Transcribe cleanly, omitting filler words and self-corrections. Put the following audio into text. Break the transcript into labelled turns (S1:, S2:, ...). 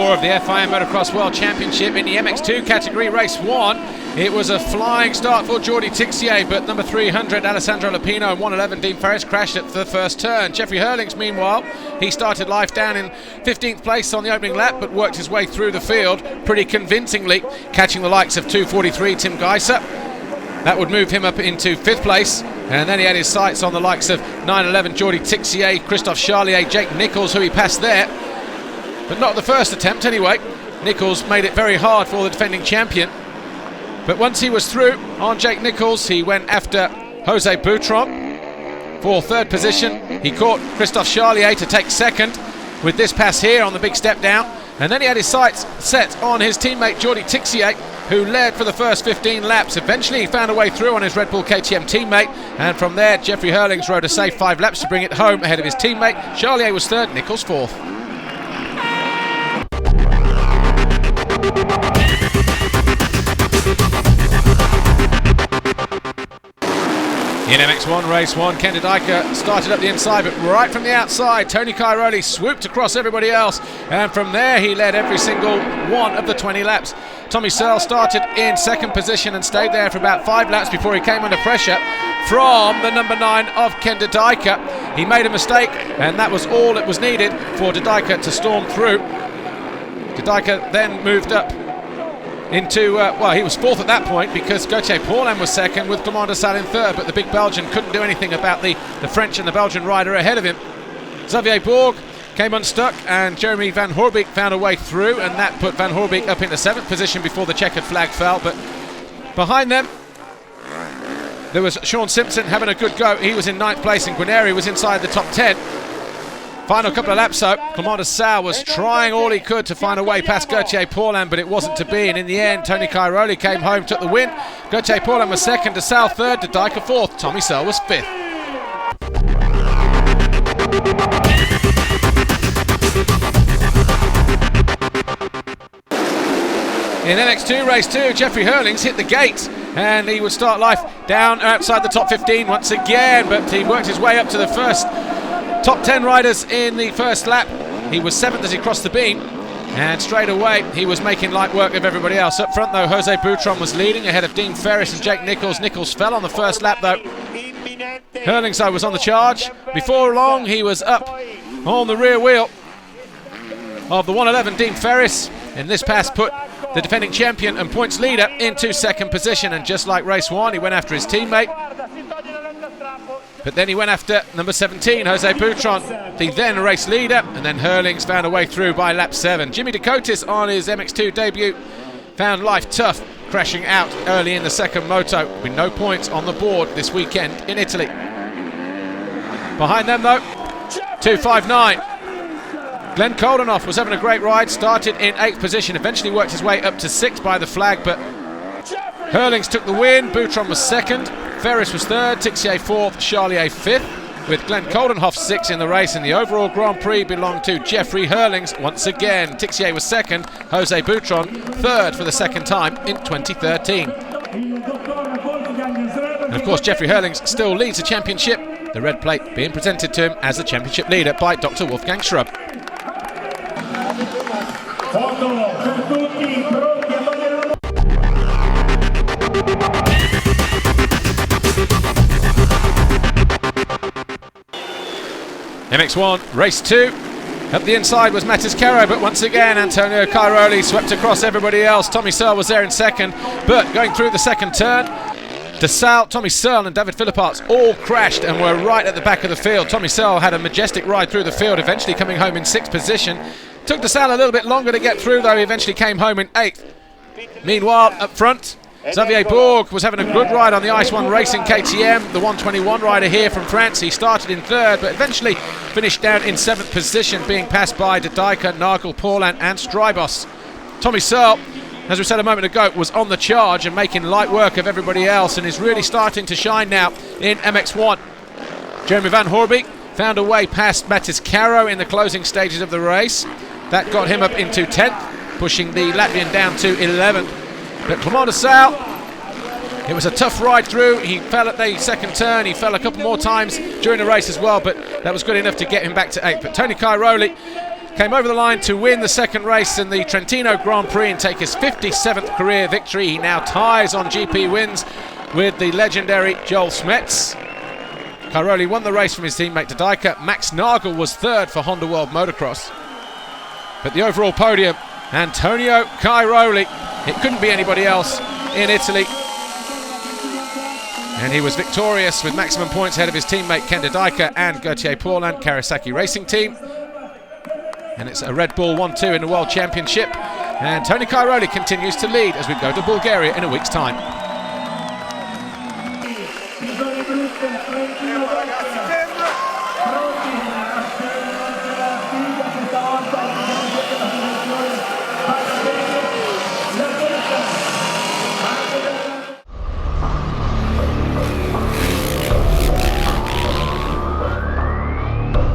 S1: 4 of the FIM Motocross World Championship in the MX2 category, race 1. It was a flying start for Jordi Tixier, but number 300 Alessandro Lupino and 111 Dean Ferris crashed at the first turn. Jeffrey Hurlings, meanwhile, he started life down in 15th place on the opening lap, but worked his way through the field pretty convincingly, catching the likes of 243 Tim Geiser. That would move him up into 5th place, and then he had his sights on the likes of 911 Jordi Tixier, Christophe Charlier, Jake Nichols, who he passed there, but not the first attempt anyway. Nichols made it very hard for the defending champion, but once he was through on Jake Nichols, he went after Jose Boutron for 3rd position. He caught Christophe Charlier to take 2nd with this pass here on the big step down, and then he had his sights set on his teammate Jordi Tixier, who led for the first 15 laps. Eventually he found a way through on his Red Bull KTM teammate, and from there Jeffrey Hurlings rode a safe 5 laps to bring it home ahead of his teammate. Charlier was 3rd, Nichols 4th. In MX1 race 1, Ken Didyker started up the inside, but right from the outside Tony Cairoli swooped across everybody else, and from there he led every single one of the 20 laps. Tommy Searle started in 2nd position and stayed there for about 5 laps before he came under pressure from the number 9 of Ken Didyker. He made a mistake, and that was all that was needed for Didyker to storm through. Didyker then moved up into, he was 4th at that point because Gauthier Paulin was 2nd with Clément de Sale in 3rd, but the big Belgian couldn't do anything about the French and the Belgian rider ahead of him. Xavier Bourg came unstuck, and Jeremy Van Hoorbeek found a way through, and that put Van Hoorbeek up into 7th position before the checkered flag fell. But behind them there was Sean Simpson having a good go. He was in 9th place, and Guarneri was inside the top 10. Final couple of laps though, Clément de Sale was trying all he could to find a way past Gauthier Paulin, but it wasn't to be, and in the end Tony Cairoli came home, took the win. Gauthier Paulin was 2nd, de Sale 3rd, Didyker 4th, Tommy Searle was 5th. In MX2 race 2, Jeffrey Hurlings hit the gate, and he would start life down outside the top 15 once again, but he worked his way up to the first top 10 riders in the first lap. He was 7th as he crossed the beam, and straight away he was making light work of everybody else. Up front though, Jose Boutron was leading ahead of Dean Ferris and Jake Nichols. Nichols fell on the first lap though. Hurlings was on the charge. Before long he was up on the rear wheel of the 111 Dean Ferris, and this pass put the defending champion and points leader into 2nd position. And just like race 1, he went after his teammate, but then he went after number 17, Jose Boutron, the then race leader, and then Hurlings found a way through by lap 7. Jimmy Decotis on his MX2 debut found life tough, crashing out early in the 2nd moto with no points on the board this weekend in Italy. Behind them though, 259. Glenn Koldenoff was having a great ride, started in 8th position, eventually worked his way up to 6th by the flag, but Hurlings took the win. Boutron was 2nd, Ferris was 3rd, Tixier 4th, Charlier 5th, with Glenn Koldenoff 6th in the race, and the overall Grand Prix belonged to Jeffrey Hurlings once again. Tixier was 2nd, Jose Boutron 3rd for the 2nd time in 2013. And of course Jeffrey Hurlings still leads the championship, the red plate being presented to him as the championship leader by Dr. Wolfgang Schrub. MX1 race 2. Up the inside was Matis Caro, but once again Antonio Cairoli swept across everybody else. Tommy Searle was there in 2nd, but going through the 2nd turn, de Sale, Tommy Searle and David Philipparts all crashed and were right at the back of the field. Tommy Searle had a majestic ride through the field, eventually coming home in 6th position. Took de Sale a little bit longer to get through though, he eventually came home in 8th. Meanwhile, up front, Xavier Bourg was having a good ride on the Ice 1 Racing KTM, the 121 rider here from France. He started in 3rd, but eventually finished down in 7th position, being passed by Didyker, Nagel, Paulin and Strybos. Tommy Searle, as we said a moment ago, was on the charge and making light work of everybody else, and is really starting to shine now in MX1. Jeremy Van Hoorbeek found a way past Matis Caro in the closing stages of the race. That got him up into 10th, pushing the Latvian down to 11th. But Clément de Sale, it was a tough ride through. He fell at the 2nd turn. He fell a couple more times during the race as well, but that was good enough to get him back to 8th. But Tony Cairoli came over the line to win the second race in the Trentino Grand Prix and take his 57th career victory. He now ties on GP wins with the legendary Joel Smets. Cairoli won the race from his teammate De Dijker. Max Nagel was third for Honda World Motocross. But the overall podium, Antonio Cairoli. It couldn't be anybody else in Italy. And he was victorious with maximum points ahead of his teammate Ken De Dijker and Gauthier Paulin, Kawasaki Racing Team. And it's a Red Bull 1-2 in the World Championship. And Tony Cairoli continues to lead as we go to Bulgaria in a week's time.